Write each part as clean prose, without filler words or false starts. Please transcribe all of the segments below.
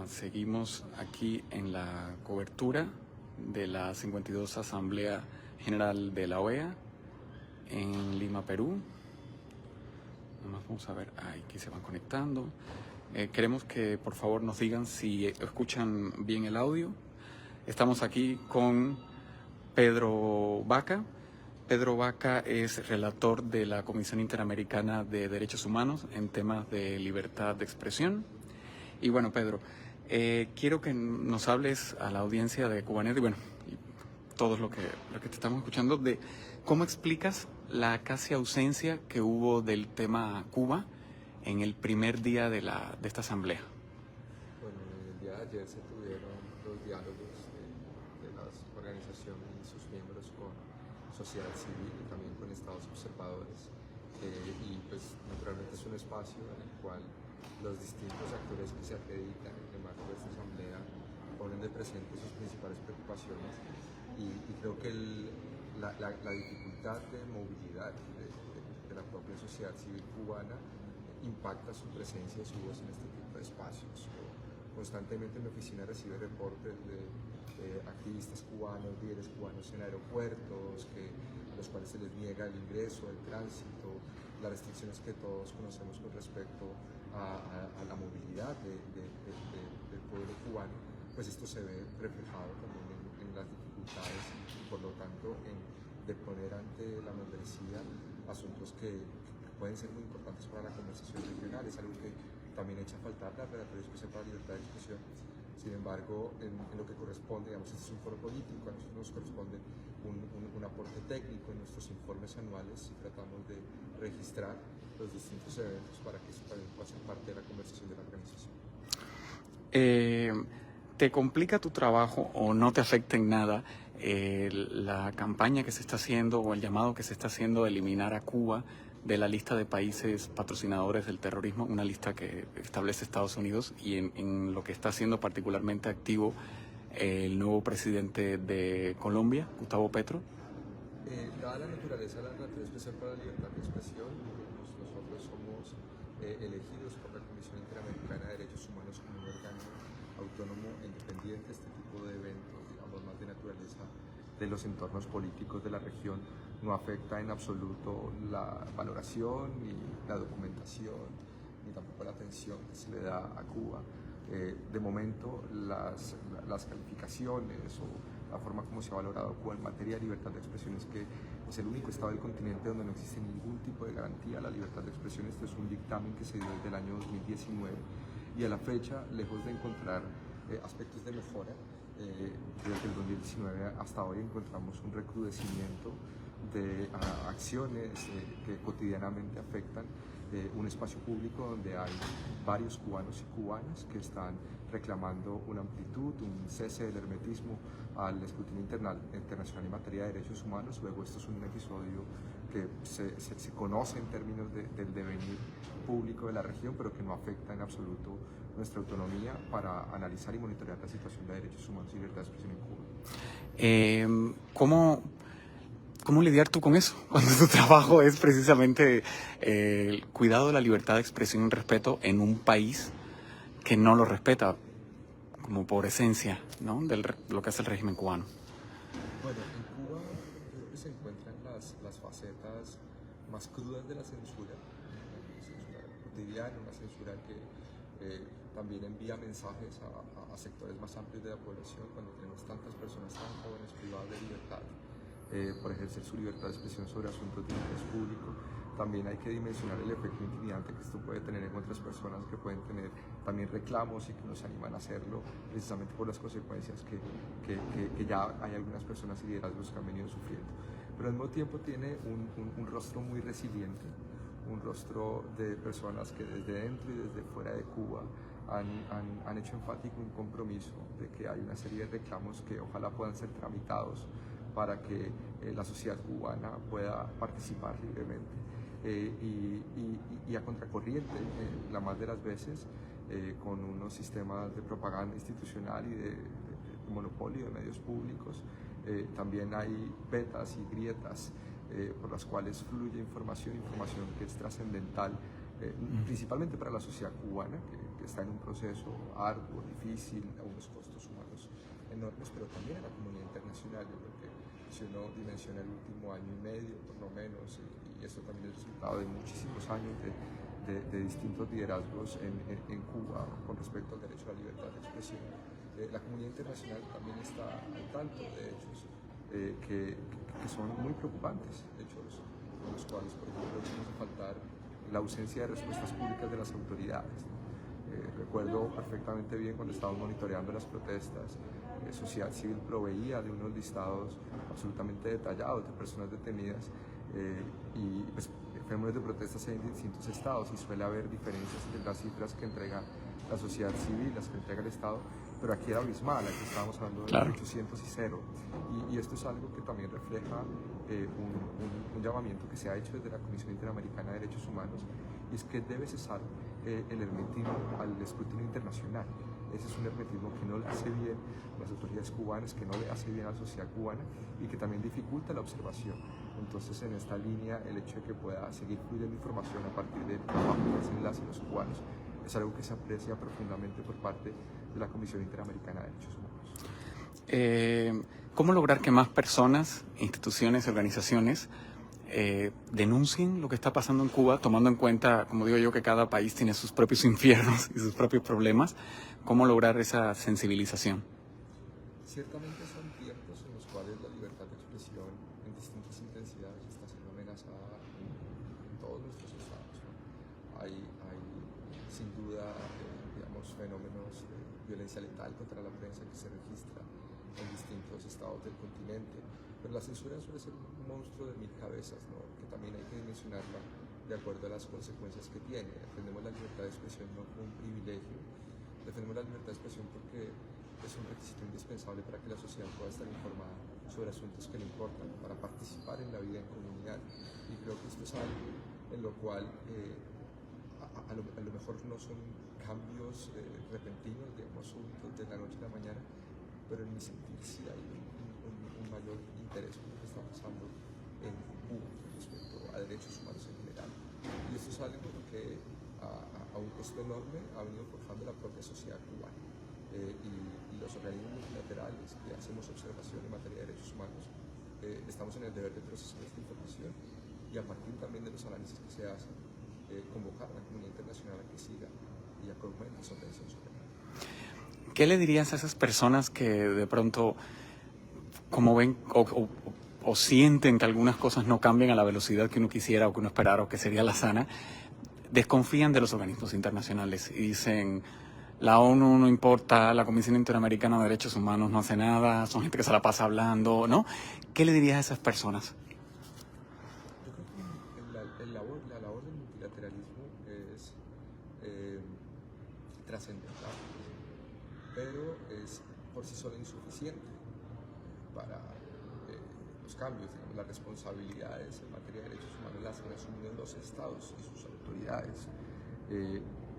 Seguimos aquí en la cobertura de la 52 Asamblea General de la OEA en Lima, Perú. Vamos a ver, aquí se van conectando. Queremos que por favor nos digan si escuchan bien el audio. Estamos aquí con Pedro Vaca. Pedro Vaca es relator de la Comisión Interamericana de Derechos Humanos en temas de libertad de expresión. Y bueno, Pedro, quiero que nos hables a la audiencia de Cubanet y bueno, y todos lo que te estamos escuchando, de cómo explicas la casi ausencia que hubo del tema Cuba en el primer día de esta asamblea. Bueno, el día de ayer se tuvieron los diálogos de la organización y sus miembros con sociedad civil y también con estados observadores. Y pues naturalmente es un espacio en el cual los distintos actores que se acreditan en el marco de esta asamblea ponen de presente sus principales preocupaciones y creo que la dificultad de movilidad de la propia sociedad civil cubana impacta su presencia y su voz en este tipo de espacios. Constantemente mi oficina recibe reportes de activistas cubanos, líderes cubanos en aeropuertos, a los cuales se les niega el ingreso, el tránsito, las restricciones que todos conocemos con respecto a la movilidad del pueblo cubano, pues esto se ve reflejado también en las dificultades y por lo tanto de poner ante la membresía asuntos que pueden ser muy importantes para la conversación regional. Es algo que también echa a faltar la Relatoría Especial para la Libertad de Expresión. Sin embargo, en lo que corresponde, digamos, este es un foro político, a nosotros nos corresponde un aporte técnico en nuestros informes anuales y tratamos de registrar los distintos eventos para que eso también pueda ser parte de la conversación de la organización. ¿Te complica tu trabajo o no te afecta en nada la campaña que se está haciendo o el llamado que se está haciendo de eliminar a Cuba de la lista de países patrocinadores del terrorismo, una lista que establece Estados Unidos y en lo que está haciendo particularmente activo el nuevo presidente de Colombia, Gustavo Petro? Dada la naturaleza de la Relatoría Especial para la Libertad de Expresión, nosotros somos elegidos por la Comisión Interamericana de Derechos Humanos como un órgano autónomo e independiente. Este tipo de eventos, digamos, más de naturaleza de los entornos políticos de la región, no afecta en absoluto la valoración, ni la documentación, ni tampoco la atención que se le da a Cuba. De momento, las calificaciones o la forma como se ha valorado Cuba en materia de libertad de expresión es que es el único estado del continente donde no existe ningún tipo de garantía a la libertad de expresión. Este es un dictamen que se dio desde el año 2019 y a la fecha, lejos de encontrar aspectos de mejora, desde el 2019 hasta hoy encontramos un recrudecimiento de acciones que cotidianamente afectan un espacio público donde hay varios cubanos y cubanas que están reclamando una amplitud, un cese del hermetismo al escrutinio internacional en materia de derechos humanos. Luego esto es un episodio que se conoce en términos del devenir público de la región, pero que no afecta en absoluto nuestra autonomía para analizar y monitorear la situación de derechos humanos y libertad de expresión en Cuba. ¿Cómo lidiar tú con eso? Cuando tu trabajo es precisamente el cuidado de la libertad de expresión y respeto en un país que no lo respeta, como por esencia, ¿no? Lo que hace el régimen cubano. Bueno, en Cuba creo que se encuentran las facetas más crudas de la censura cotidiana, una censura que también envía mensajes a sectores más amplios de la población cuando tenemos tantas personas tan jóvenes privadas de libertad por ejercer su libertad de expresión sobre asuntos de interés público. También hay que dimensionar el efecto intimidante que esto puede tener en otras personas que pueden tener también reclamos y que nos animan a hacerlo precisamente por las consecuencias que ya hay algunas personas y liderazgos que han venido sufriendo. Pero al mismo tiempo tiene un rostro muy resiliente, un rostro de personas que desde dentro y desde fuera de Cuba han hecho enfático un compromiso de que hay una serie de reclamos que ojalá puedan ser tramitados para que la sociedad cubana pueda participar libremente. Y a contracorriente, la más de las veces, con unos sistemas de propaganda institucional y de monopolio de medios públicos, también hay vetas y grietas por las cuales fluye información que es trascendental, principalmente para la sociedad cubana, que está en un proceso arduo, difícil, a unos costos humanos enormes, pero también a la comunidad internacional. Yo creo que si uno dimensiona el último año y medio, por lo menos, y esto también es resultado de muchísimos años de distintos liderazgos en Cuba con respecto al derecho a la libertad de expresión, la comunidad internacional también está al tanto de hechos que son muy preocupantes, hechos con los cuales, por ejemplo, echamos a faltar la ausencia de respuestas públicas de las autoridades. Recuerdo perfectamente bien cuando estábamos monitoreando las protestas, sociedad civil proveía de unos listados absolutamente detallados de personas detenidas y pues, fenómenos de protestas en distintos estados, y suele haber diferencias entre las cifras que entrega la sociedad civil, las que entrega el Estado, pero aquí era abismal, aquí estábamos hablando de 800 y 0, y esto es algo que también refleja un llamamiento que se ha hecho desde la Comisión Interamericana de Derechos Humanos, y es que debe cesar el hermetismo al escrutinio internacional. Ese es un hermetismo que no le hace bien a las autoridades cubanas, que no le hace bien a la sociedad cubana y que también dificulta la observación. Entonces, en esta línea, el hecho de que pueda seguir fluyendo información a partir del trabajo que hacen las y los cubanos es algo que se aprecia profundamente por parte de la Comisión Interamericana de Derechos Humanos. ¿Cómo lograr que más personas, instituciones, organizaciones denuncien lo que está pasando en Cuba, tomando en cuenta, como digo yo, que cada país tiene sus propios infiernos y sus propios problemas? ¿Cómo lograr esa sensibilización? Ciertamente son tiempos en los cuales la libertad de expresión en distintas intensidades está siendo amenazada en todos nuestros estados, ¿no? Hay sin duda digamos, fenómenos de violencia letal contra la prensa que se registra en distintos estados del continente, pero la censura suele ser un monstruo de 1000 cabezas, ¿no? Que también hay que dimensionarla de acuerdo a las consecuencias que tiene. Defendemos la libertad de expresión no como un privilegio, defendemos la libertad de expresión porque es un requisito indispensable para que la sociedad pueda estar informada sobre asuntos que le importan, para participar en la vida en comunidad, y creo que esto es algo en lo cual a lo mejor no son cambios repentinos, digamos, súbitos de la noche a la mañana, pero en mi sentir sí hay un mayor interés por lo que está pasando en Cuba respecto a derechos humanos en general. Y esto es algo que a un costo enorme ha venido forjando la propia sociedad cubana. Y los organismos multilaterales que hacemos observación en materia de derechos humanos estamos en el deber de procesar esta información y a partir también de los análisis que se hacen convocar a la comunidad internacional a que siga y a que aumente su atención sobre ello. ¿Qué le dirías a esas personas que de pronto, como ven o sienten que algunas cosas no cambian a la velocidad que uno quisiera o que uno esperara o que sería la sana, desconfían de los organismos internacionales y dicen: la ONU no importa, la Comisión Interamericana de Derechos Humanos no hace nada, son gente que se la pasa hablando, ¿no? ¿Qué le dirías a esas personas? Yo creo que la labor del multilateralismo es trascendental, pero es por sí sola insuficiente para los cambios. Digamos, las responsabilidades en materia de derechos humanos las han asumido los estados y sus autoridades.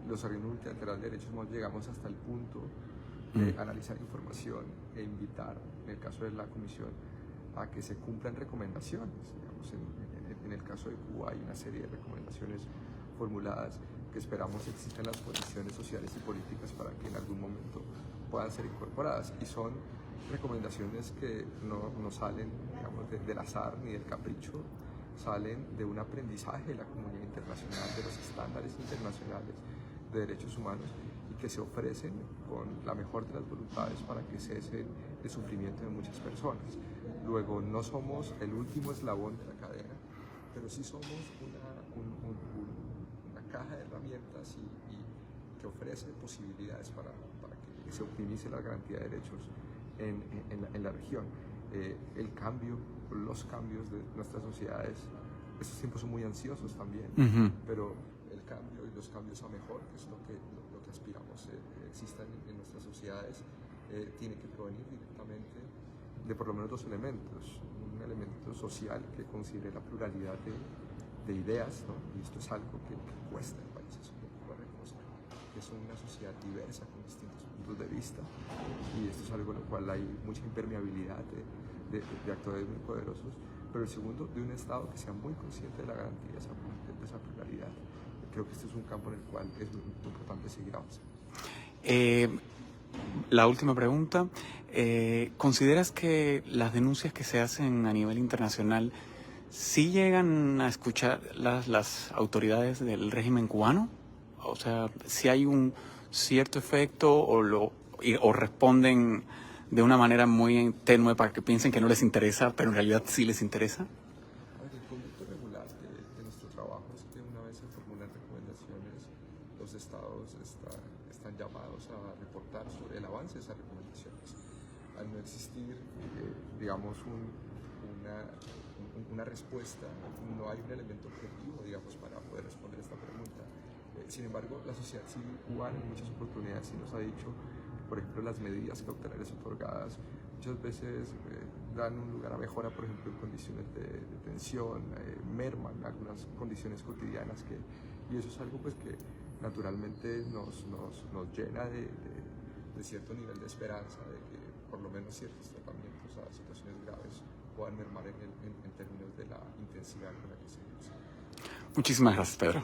Los organismos multilaterales de derechos humanos llegamos hasta el punto de analizar información e invitar, en el caso de la Comisión, a que se cumplan recomendaciones. Digamos, en el caso de Cuba hay una serie de recomendaciones formuladas que esperamos existan las condiciones sociales y políticas para que en algún momento puedan ser incorporadas, y son recomendaciones que no salen, digamos, del azar ni del capricho, salen de un aprendizaje de la comunidad internacional, de los estándares internacionales de derechos humanos, y que se ofrecen con la mejor de las voluntades para que cese el sufrimiento de muchas personas. Luego, no somos el último eslabón de la cadena, pero sí somos una caja de herramientas y que ofrece posibilidades para que se optimice la garantía de derechos en la región. El cambio, los cambios de nuestras sociedades, estos tiempos son muy ansiosos también, pero el cambio y los cambios a mejor, que es lo que aspiramos existan en nuestras sociedades, tiene que provenir directamente de por lo menos dos elementos: un elemento social que considere la pluralidad de ideas, ¿no? Y esto es algo que cuesta en países como Cuba reconocer, que es una sociedad diversa con distintos puntos de vista, y esto es algo en lo cual hay mucha impermeabilidad de actores muy poderosos. Pero el segundo, de un Estado que sea muy consciente de la garantía de esa pluralidad. Creo que este es un campo en el cual es muy importante seguir avanzando. La última pregunta. ¿Consideras que las denuncias que se hacen a nivel internacional sí llegan a escuchar las autoridades del régimen cubano? O sea, si hay un cierto efecto o responden de una manera muy tenue para que piensen que no les interesa, pero en realidad sí les interesa. A ver, el conducto regular de nuestro trabajo es que una vez se formulan recomendaciones, los estados están llamados a reportar sobre el avance de esas recomendaciones. Al no existir, digamos, una respuesta, no hay un elemento objetivo, digamos, para poder responder esta pregunta. Sin embargo, la sociedad civil cubana en muchas oportunidades sí nos ha dicho, por ejemplo, las medidas cautelares otorgadas muchas veces dan un lugar a mejora, por ejemplo, en condiciones de detención, merman algunas condiciones cotidianas y eso es algo pues que naturalmente nos llena de cierto nivel de esperanza de que por lo menos ciertos tratamientos a situaciones graves puedan mermar en términos de la intensidad con la que se usa. Muchísimas gracias, Pedro.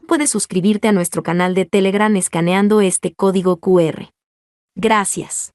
Puedes suscribirte a nuestro canal de Telegram escaneando este código QR. Gracias.